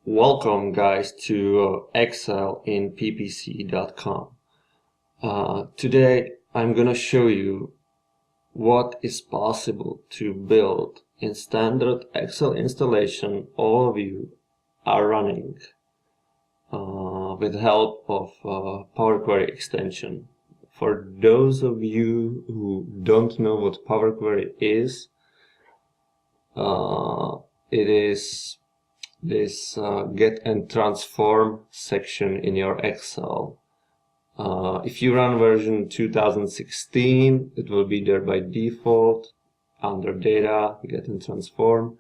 Welcome guys to Excel in PPC.com. Today I'm gonna show you what is possible to build in standard Excel installation all of you are running with help of Power Query extension. For those of you who don't know what Power Query is, it is this get and transform section in your Excel. If you run version 2016, it will be there by default under data, get and transform.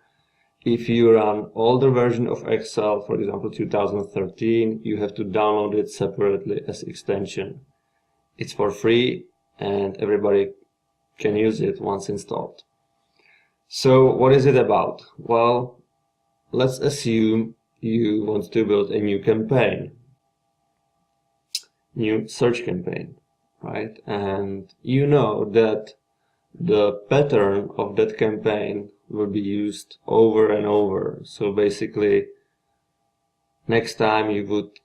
If you run older version of Excel, for example 2013, you have to download it separately as extension. It's for free and everybody can use it once installed. So what is it about? Well, let's assume you want to build a new campaign, new search campaign, right? And you know that the pattern of that campaign will be used over and over. So basically, next time you would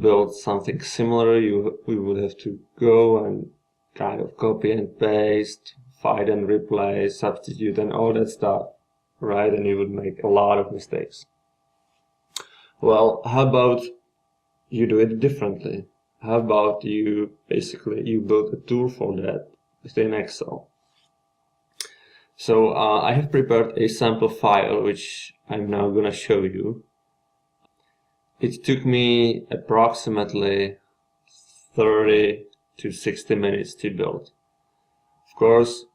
build something similar, we would have to go and kind of copy and paste, find and replace, substitute and all that stuff. Right, and you would make a lot of mistakes. Well, how about you do it differently? How about you build a tool for that within Excel? So I have prepared a sample file which I'm now gonna show you. It took me approximately 30 to 60 minutes to build. Of course,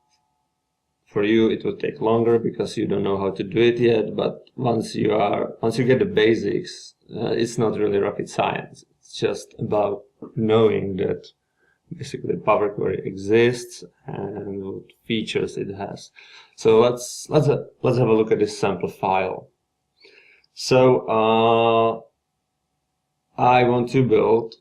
for you it would take longer because you don't know how to do it yet, but once you get the basics, it's not really rocket science. It's just about knowing that basically Power Query exists and what features it has. So let's have a look at this sample file. So I want to build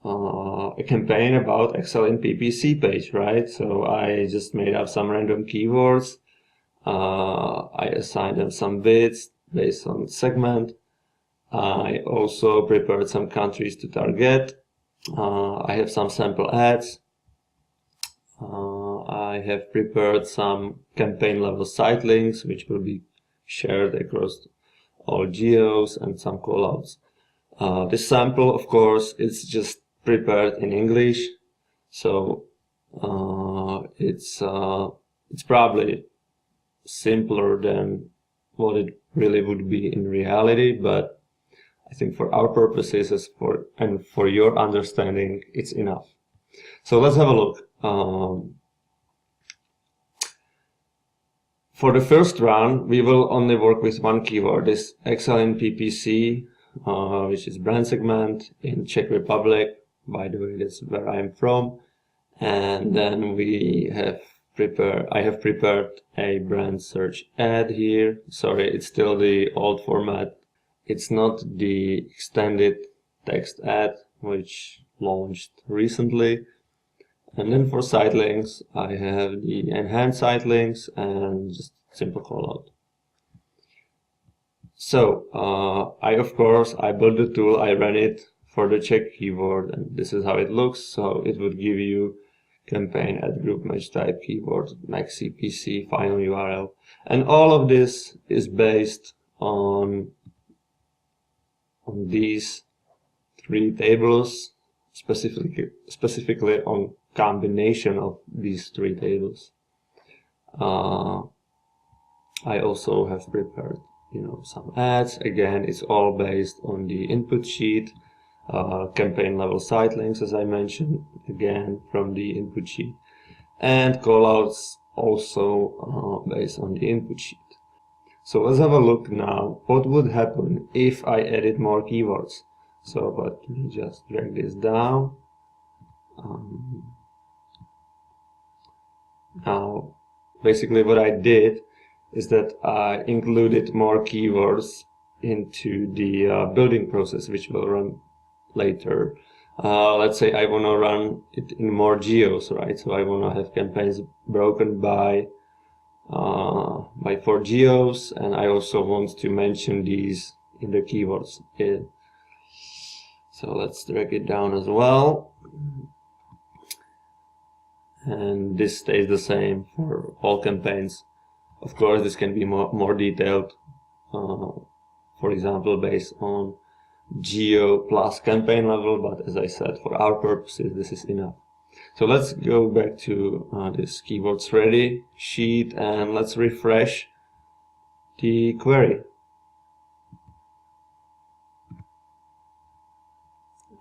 a campaign about Excel in PPC page, right? So I just made up some random keywords. I assigned them some bits based on segment. I also prepared some countries to target. I have some sample ads. I have prepared some campaign level site links, which will be shared across all geos, and some callouts. This sample, of course, is just prepared in English, so it's probably simpler than what it really would be in reality, but I think for our purposes and for your understanding, it's enough. So let's have a look. For the first run, we will only work with one keyword, this Excel in PPC, which is brand segment in Czech Republic. By the way, that's where I'm from. And then I have prepared a brand search ad here. Sorry, it's still the old format. It's not the extended text ad, which launched recently. And then for site links, I have the enhanced site links and just simple callout. So I built the tool, I ran it for the Czech keyword, and this is how it looks. So it would give you campaign at group match type keyword, max CPC, final URL, and all of this is based on these three tables, specifically on combination of these three tables. I also have prepared, some ads. Again, it's all based on the input sheet. Campaign level site links, as I mentioned, again from the input sheet, and callouts also based on the input sheet. So let's have a look now what would happen if I added more keywords. So let me just drag this down. Now basically what I did is that I included more keywords into the building process, which will run later. Let's say I want to run it in more geos, right? So I want to have campaigns broken by 4 geos, and I also want to mention these in the keywords. So let's drag it down as well. And this stays the same for all campaigns. Of course, this can be more detailed, for example, based on geo plus campaign level, but as I said, for our purposes, this is enough. So let's go back to this keywords ready sheet and let's refresh the query.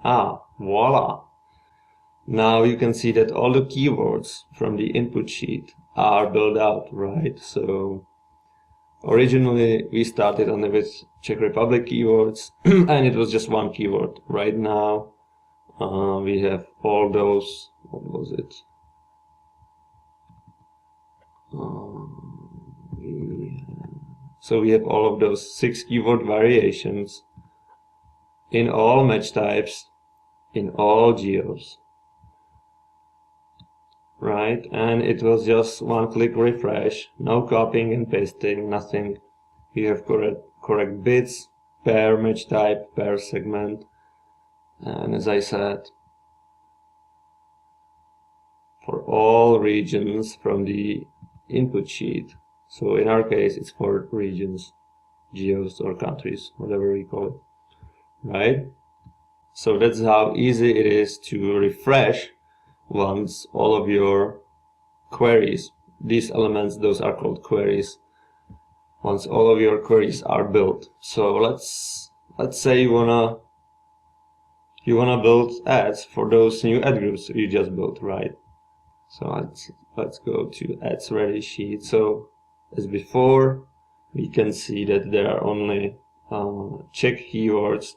Voila! Now you can see that all the keywords from the input sheet are built out, right? So originally we started only with Czech Republic keywords and it was just one keyword. Right now we have all those, what was it? So we have all of those 6 keyword variations in all match types, in all geos, right? And it was just one click refresh, no copying and pasting, nothing. We have correct bits per match type, per segment, and as I said, for all regions from the input sheet. So in our case, it's for regions, geos or countries, whatever we call it, right? So that's how easy it is to refresh once all of your queries, these elements, those are called queries, once all of your queries are built. So let's say you wanna build ads for those new ad groups you just built, right? So let's go to ads ready sheet. So as before, we can see that there are only Czech keywords.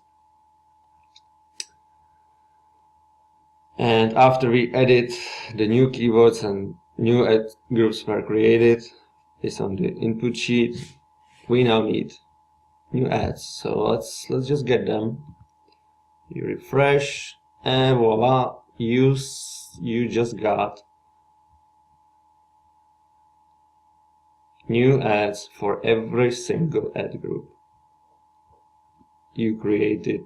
And after we edit the new keywords and new ad groups were created based on the input sheet, we now need new ads. So let's just get them. You refresh and voila, you just got new ads for every single ad group you created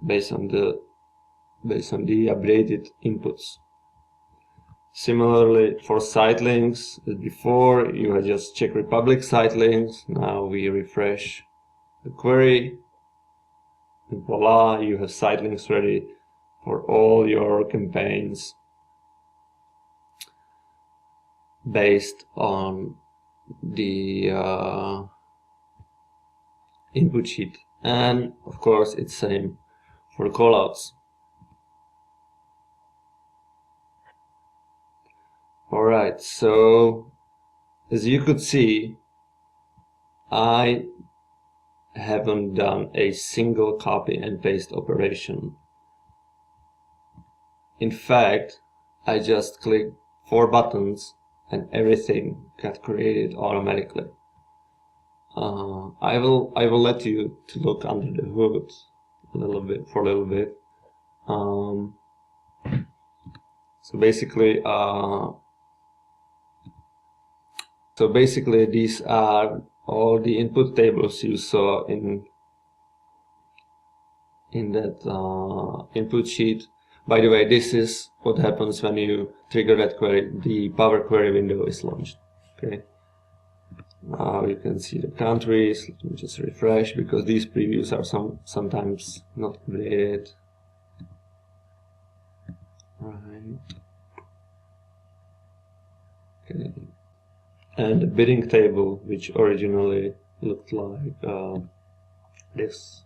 based on the updated inputs. Similarly for site links, as before you had just Czech Republic site links. Now we refresh the query and voila, you have site links ready for all your campaigns based on the input sheet. And of course it's same for callouts. Alright, so as you could see, I haven't done a single copy and paste operation. In fact, I just clicked 4 buttons and everything got created automatically. I will let you to look under the hood a little bit. So basically these are all the input tables you saw in that input sheet. By the way, this is what happens when you trigger that query. The Power Query window is launched. Okay. Now you can see the countries. Let me just refresh because these previews are sometimes not updated. Right. Okay. And the bidding table, which originally looked like this.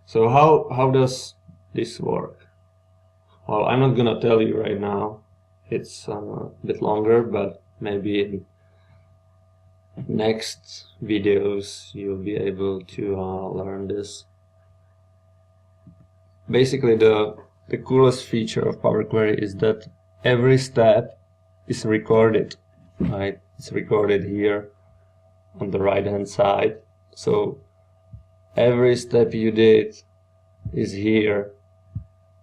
So how does this work? Well, I'm not gonna tell you right now. It's a bit longer, but maybe in next videos you'll be able to learn this. Basically, the coolest feature of Power Query is that every step is recorded, right? It's recorded here on the right hand side. So every step you did is here.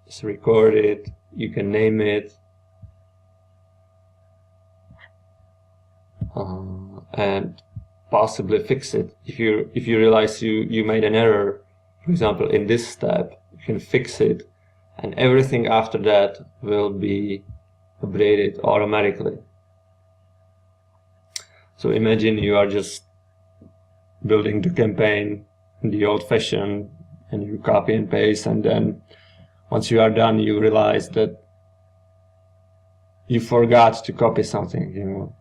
It's recorded. You can name it. And possibly fix it. If you realize you made an error, for example, in this step, you can fix it, and everything after that will be updated automatically. So imagine you are just building the campaign in the old-fashioned, and you copy and paste, and then once you are done, you realize that you forgot to copy something,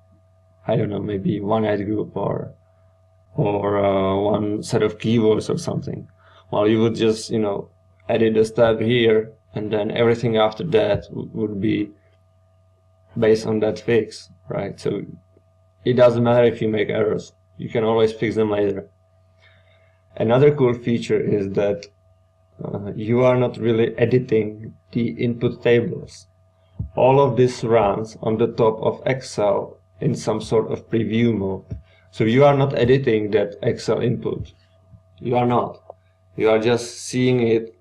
I don't know, maybe one ad group or one set of keywords or something. Well, you would just, edit a step here, and then everything after that would be based on that fix, right? So it doesn't matter if you make errors. You can always fix them later. Another cool feature is that you are not really editing the input tables. All of this runs on the top of Excel in some sort of preview mode. So you are not editing that Excel input. You are not. You are just seeing it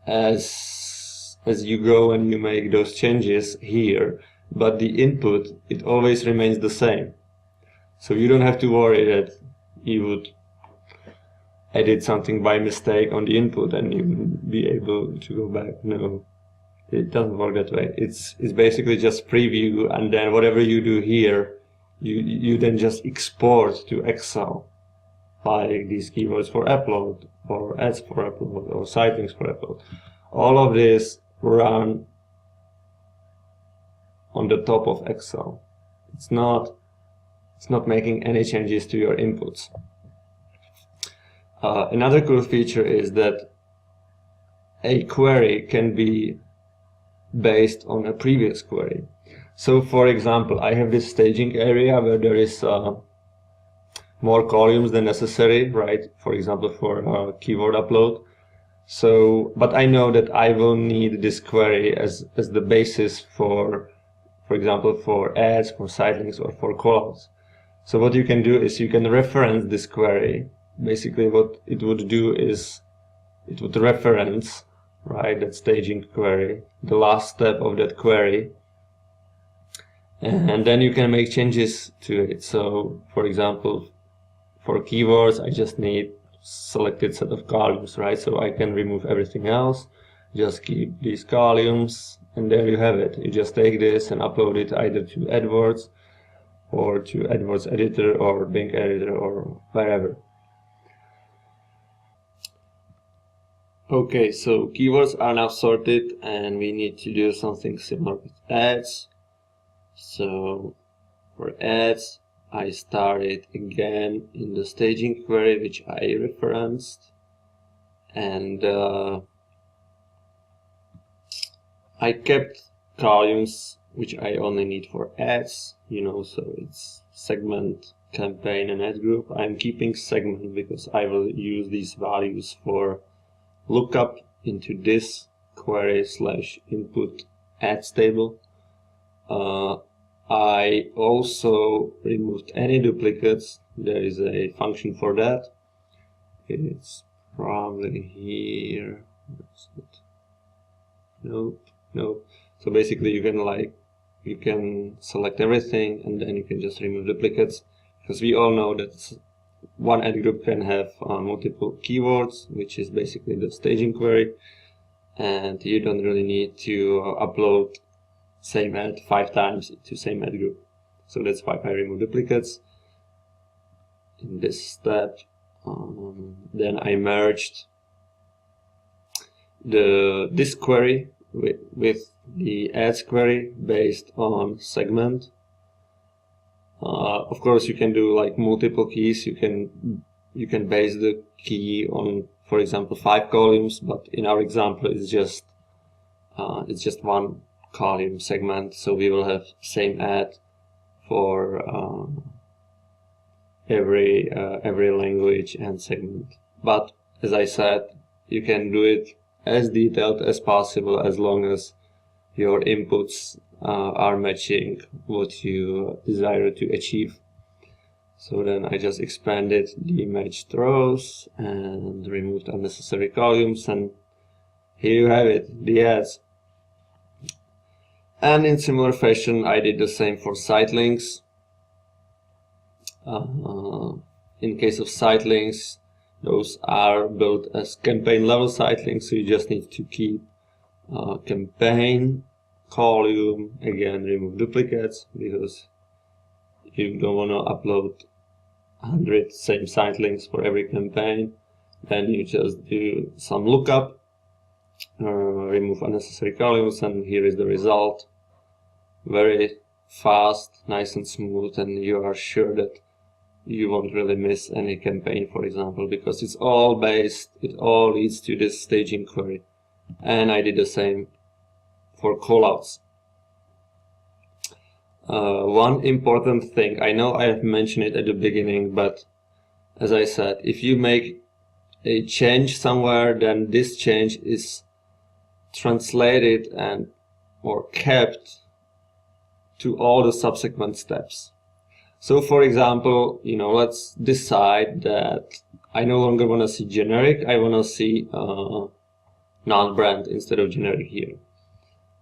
as you go and you make those changes here, but the input, it always remains the same. So you don't have to worry that you would edit something by mistake on the input and you wouldn't be able to go back. No, it doesn't work that way. It's basically just preview, and then whatever you do here, you then just export to Excel, like these keywords for upload, or ads for upload, or site links for upload. All of this run on the top of Excel. It's not making any changes to your inputs. Another cool feature is that a query can be based on a previous query. So for example, I have this staging area where there is more columns than necessary, right? For example, for keyword upload. So, but I know that I will need this query as the basis for example, for ads, for site links, or for callouts. So what you can do is you can reference this query. Basically what it would do is it would reference, right, that staging query, the last step of that query, and then you can make changes to it. So for example, for keywords, I just need selected set of columns, right? So I can remove everything else, just keep these columns, and there you have it. You just take this and upload it either to AdWords or to AdWords editor or Bing editor or wherever. Okay, so keywords are now sorted, and we need to do something similar with ads. So for ads, I started again in the staging query which I referenced, and I kept columns which I only need for ads, so it's segment, campaign, and ad group. I'm keeping segment because I will use these values for lookup into this query / input ads table. I also removed any duplicates. There is a function for that. It's probably here. Nope. So basically you can select everything, and then you can just remove duplicates, because we all know that one ad group can have multiple keywords, which is basically the staging query, and you don't really need to upload same ad 5 times to same ad group. So that's why I remove duplicates in this step. Then I merged this query with the ads query based on segment. Of course, you can do like multiple keys. You can base the key on, for example, 5 columns, but in our example, it's just one column segment. So we will have same ad for every language and segment. But as I said, you can do it as detailed as possible as long as your inputs are matching what you desire to achieve. So then I just expanded the matched rows and removed unnecessary columns, and here you have it, the ads. And in similar fashion, I did the same for site links. In case of site links, those are built as campaign level site links, so you just need to keep campaign column, again remove duplicates because you don't want to upload 100 same site links for every campaign. Then you just do some lookup, remove unnecessary columns, and here is the result. Very fast, nice and smooth, and you are sure that you won't really miss any campaign, for example, because it all leads to this staging query. And I did the same for callouts. One important thing, I know I have mentioned it at the beginning, but as I said, if you make a change somewhere, then this change is translated or kept to all the subsequent steps. So for example, let's decide that I no longer want to see generic, I want to see non-brand instead of generic here.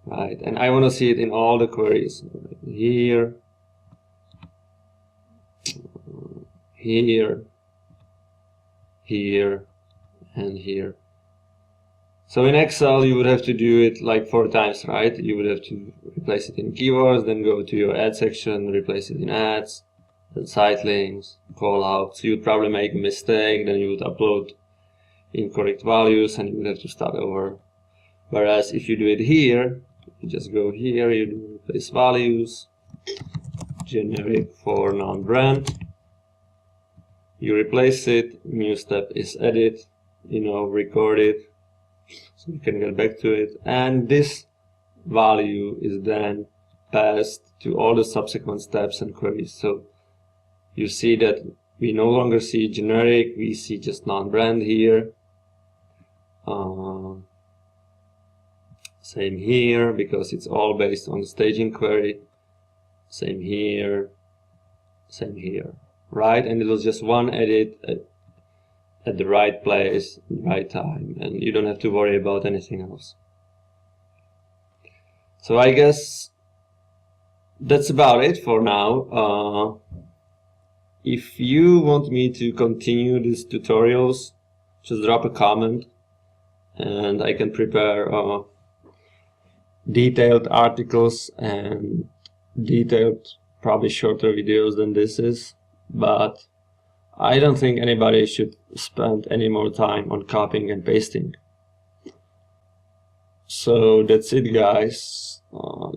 Right, and I want to see it in all the queries. Here, here, here, and here. So in Excel, you would have to do it like 4 times, right? You would have to replace it in keywords, then go to your ad section, replace it in ads, then site links, callouts. You would probably make a mistake, then you would upload incorrect values, and you would have to start over. Whereas if you do it here, you just go here, you do replace values, generic for non-brand, you replace it, new step is edit, record it, so you can get back to it, and this value is then passed to all the subsequent steps and queries. So you see that we no longer see generic, we see just non-brand here. Same here, because it's all based on the staging query. Same here, right? And it was just one edit at the right place, right time, and you don't have to worry about anything else. So I guess that's about it for now. If you want me to continue these tutorials, just drop a comment and I can prepare detailed articles and detailed, probably shorter videos than this is, but I don't think anybody should spend any more time on copying and pasting. So that's it, guys.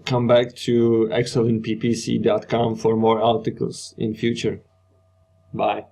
Come back to excelinppc.com for more articles in future. Bye.